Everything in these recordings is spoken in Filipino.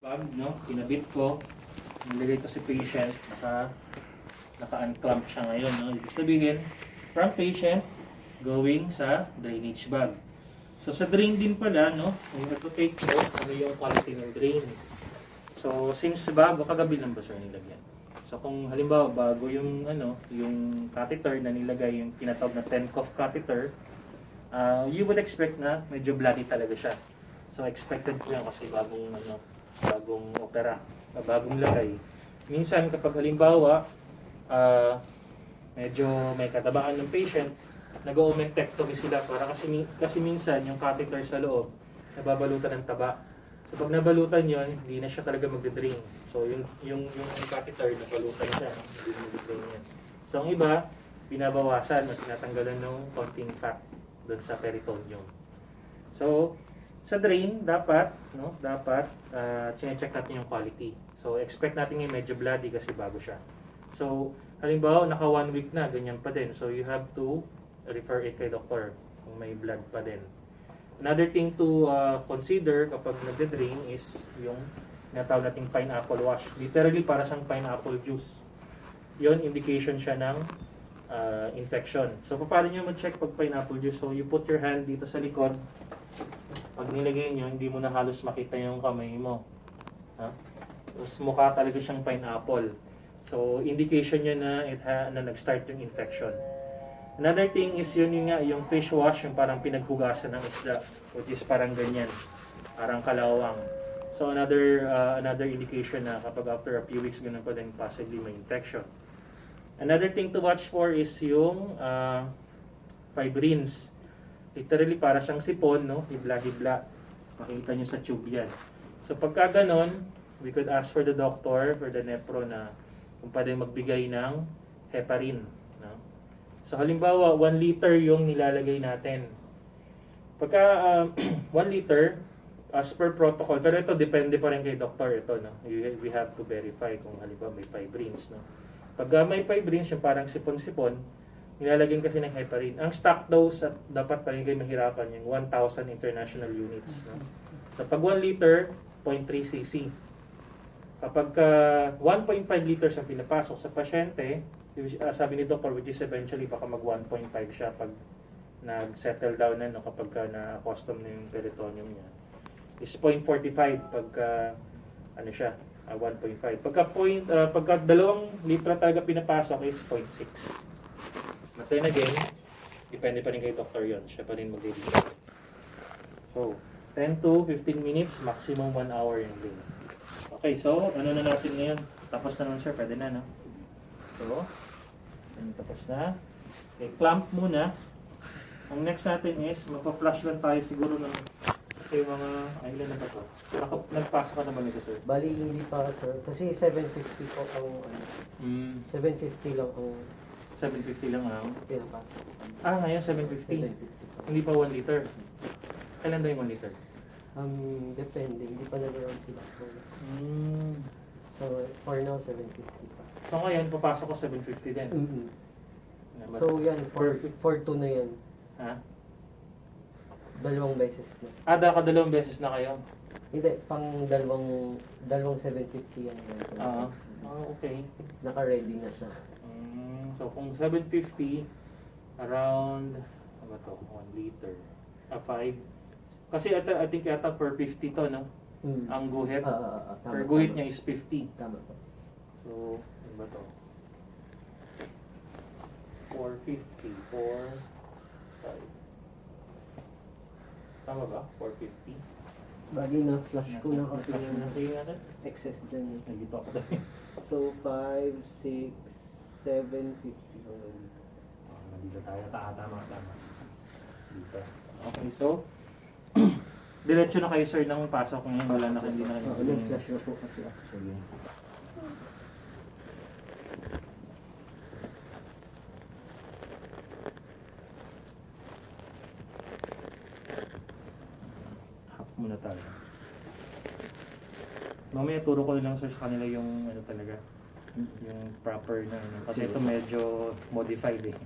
Pag, no, kinabit ko, nilagay ko si patient, naka-unclamp siya ngayon, no? Ibig sabihin, from patient, going sa drainage bag. So, sa drain din pala, no, you have to take note ano yung quality ng drain. So, since bago, kagabi lang ba sir nilagyan? So, kung halimbawa, bago yung, yung catheter na nilagay, yung tinatawag na 10-cuff catheter, you would expect na medyo bloody talaga siya. So, expected ko yan kasi bagong opera, bagong lagay. Minsan kapag halimbawa medyo may katabaan ng patient, nag-omentectomy sila para kasi minsan yung catheter sa loob nababalutan ng taba. So pag nabalutan yon, hindi na siya talaga magde-drain. So yung catheter nabalutan siya, hindi na magde-drain yan. So ang iba, binabawasan at tinatanggalan ng konting fat doon sa peritoneum. So sa drain, dapat chine-check natin yung quality. So, expect natin yung medyo bloody kasi bago siya. So, halimbawa, naka 1 week na, ganyan pa din. So, you have to refer it kay doktor kung may blood pa din. Another thing to consider kapag nagde-drain is yung natawag nating pineapple wash. Literally, para siyang pineapple juice. Yon indication siya ng infection. So, paano nyo mag-check pag pineapple juice? So, you put your hand dito sa likod. Pag nilagay nyo, hindi mo na halos makita yung kamay mo. Ha? Tapos mukha talaga siyang pineapple. So, indication nyo na nag-start yung infection. Another thing is yung fish wash, yung parang pinaghugasan ng isda, which is parang ganyan. Parang kalawang. So, another indication na kapag after a few weeks, ganun pa din possibly may infection. Another thing to watch for is yung fibrins. Literally, para siyang sipon, no? Hibla-hibla. Makikita nyo sa tube yan. So, pagka ganon, we could ask for the doctor, for the nephro na kung pwede magbigay ng heparin. No? So, halimbawa, 1 liter yung nilalagay natin. Pagka 1 liter, as per protocol, pero ito, depende pa rin kay doctor ito, no? We have to verify kung halimbawa may fibrins, no? Pagka may fibrins, yung parang sipon-sipon, nilalagyan kasi ng heparin. Ang stock dose at dapat pa rin kayo mahirapan yung 1,000 international units. No? So pag 1 liter, 0.3 cc. Kapag 1.5 liters ang pinapasok sa pasyente, sabi ni Dr. which is eventually baka mag 1.5 siya pag nag-settle down na, no, kapag na-accustom na yung peritoneum niya. Is 0.45 pagka 1.5. Pagka 2 litra talaga pinapasok is 0.6. But then again, depende pa rin kay doktor yon. Siya pa rin mag-deliver. So, 10 to 15 minutes, maximum 1 hour yung din. Okay, so, ano na natin ngayon? Tapos na nun, sir. Pwede na, no? So, tapos na. Okay, clamp muna. Ang next natin is, magpa-flush lang tayo siguro ng kasi yung mga, ilan na ba ito? Nagpasok ka naman ito, sir? Bali, hindi pa, sir. Kasi 750 po ang, 750 lang ang 750 lang ang pinapasok. ngayon 750. 750 po. Hindi pa 1 liter. Kailan daw yung 1 liter? Depende. Hindi pa nag-round sila. So, for now, 750 pa. So ngayon, papasok ko 750 din. So, yan. For 2 na yan. Ha? 2 beses na. Dalawang beses na kayo? Hindi, pang dalawang 750 yan. Okay. Naka-ready na siya. So kung 750, around, ano ba to? 1 liter. 5. Kasi I think yata per 50 to, no? Ang guhit. Per guhit niya is 50. Tama po. So, ano ba to? 450, 5. Tama ba? 450? Bali na flash ko na kasi yung natin? excess dyan. Nagito ako dahil. So, 5, 6, 750. Dito tayo. Tama. Dito. Okay, so, diretso na kayo, sir, ng pasok ngayon. Wala na kayo, hindi na kayo. Nag-flash na po kasi actually. Hap muna tayo. Mamaya turo ko lang, sir, sa kanila yung ano talaga. Yung proper na ano. Kasi ito medyo modified eh.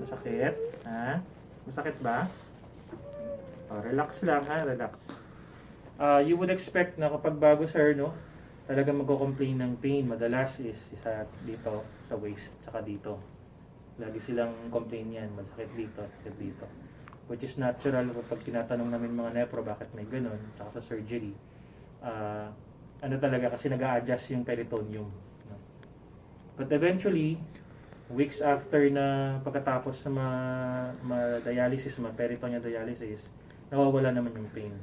Masakit? Ha? Masakit ba? Relax lang ha, relax. You would expect na kapag bago sir, no, talaga magko-complain ng pain. Madalas is isa dito, sa waist, tsaka dito. Lagi silang complain yan, masakit dito, sakit dito. Which is natural kapag tinatanong namin mga nepro bakit may ganun, tsaka sa surgery. Ano talaga, kasi nag-a-adjust yung peritoneum. No? But eventually, weeks after na pagkatapos sa ma-dialysis, ma-peritoneal dialysis, nawawala naman yung pain.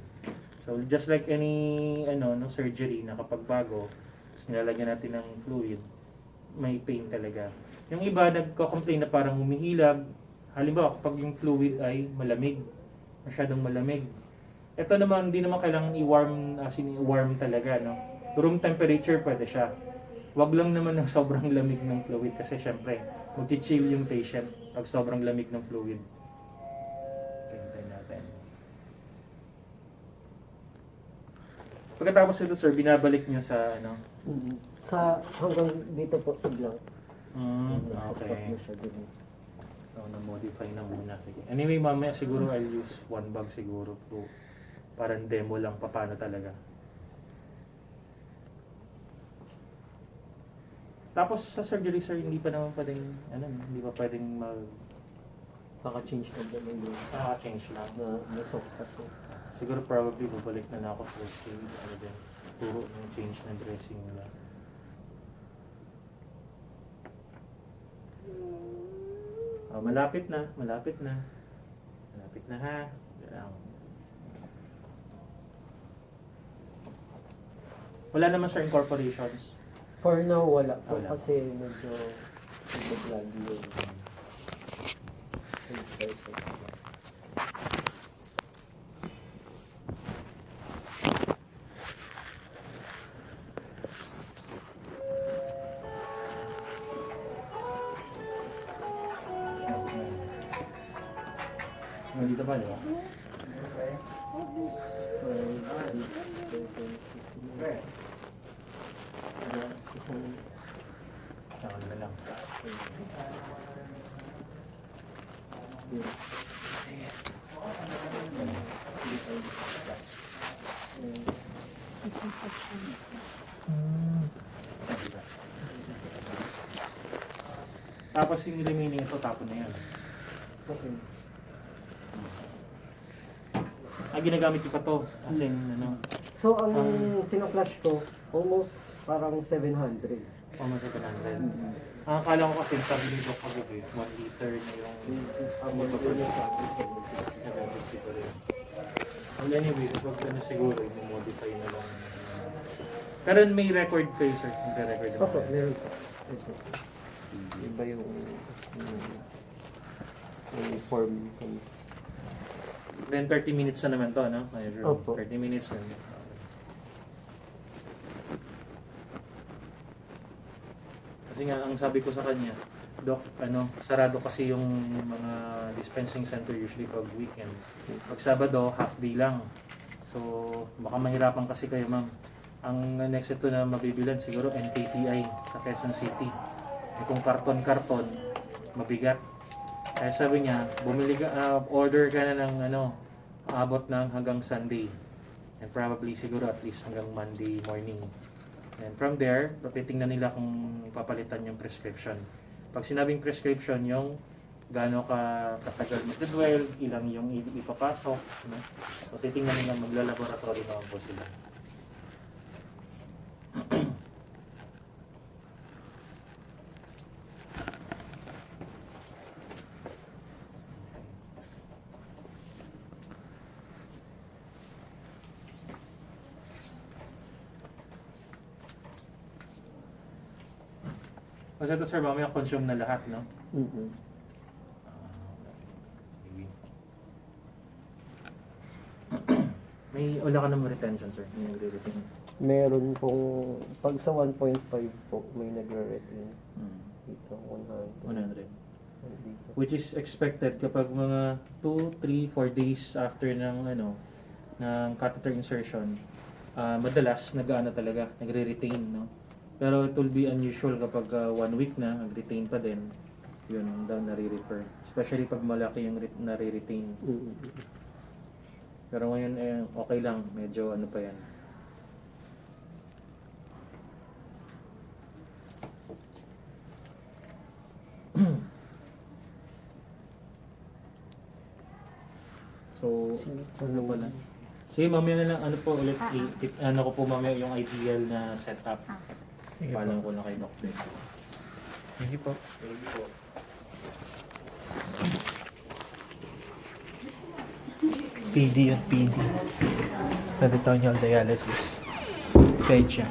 So just like any no surgery na kapag bago, tapos nilalagyan natin ng fluid, may pain talaga. Yung iba nagko-complain na parang humihilab. Halimbawa kapag yung fluid ay malamig, masyadong malamig. Ito naman, hindi naman kailangan i-warm, as in i-warm talaga, no? Room temperature pwede siya. Wag lang naman ng sobrang lamig ng fluid kasi syempre, mag-chill yung patient pag sobrang lamig ng fluid. Hintayin natin. Pagkatapos ito sir, binabalik nyo sa ano? Sa hanggang dito po sa blank. Okay. Stop na siya din. So, na-modify na muna. Sige. Anyway, mamaya siguro I'll use one bag siguro to parang demo lang paano talaga. Tapos sa surgery sir, hindi pa naman pwedeng, hindi pa pwedeng Naka-change na ba yung change lang. nasok kasi. Siguro probably babalik na ako sa stage, puro yung change ng dressing nila. Malapit na ha. Wala naman sir incorporations. For now, wala po Wala. kasi medyo lagi yung Nandito ba, di ba? Saan na lang. Tapos yung remaining ito, tapon na yan. Okay. Ginagamit ko pa to. As in, So, ang kinoclash ko, almost parang 700. almost 700. Ang akala ko kasi, sabi ni Doc kagabi, 1 liter na yung Ang magpapalala sa akin, 750 pa rin. Well, anyway, kapag siguro, i-modify na lang. Pero may record kayo, sir. May record naman. Opo, meron po. Ito. Iba yung form ko. Then 30 minutes na naman to, no? Opo. 30 minutes na. Kasi nga, ang sabi ko sa kanya, Doc, sarado kasi yung mga dispensing center usually pag weekend. Pag Sabado, half day lang. So, baka mahirapan kasi kayo, ma'am. Ang next ito na mabibilan siguro NKTI sa Quezon City. Kung karton-karton, mabigat. Kaya sabi niya, order ka na ng abot ng hanggang Sunday. And probably siguro at least hanggang Monday morning. And from there, titingnan nila kung papalitan yung prescription. Pag sinabing prescription, yung gaano katagal mag-dwell, ilang yung ipapasok. No? So titingnan nila, magla-laboratory naman po sila. Kasi ito sir, mamaya consume na lahat, no? Mm-hmm. May wala ka naman retention, sir. May nagre-retain. Meron pong, pag sa 1.5 po, may nagre-retain. Hmm. Dito, 100. 100. Dito. Which is expected kapag mga 2, 3, 4 days after ng ng catheter insertion, madalas talaga, nagre-retain, no? Pero it will be unusual kapag 1 week na, nag-retain pa din, yun daw nare-refer. Especially pag malaki yung nare-retain. Mm-hmm. Pero ngayon okay lang, medyo ano pa yan. So, ano pala? Sige, mamaya na lang, ano po ulit, ano ko po mamaya yung ideal na setup. Sige po. Paano ko na kay Doctor. Thank you po. Thank you po. PD yun, PD. Peritoneal dialysis. Pecha.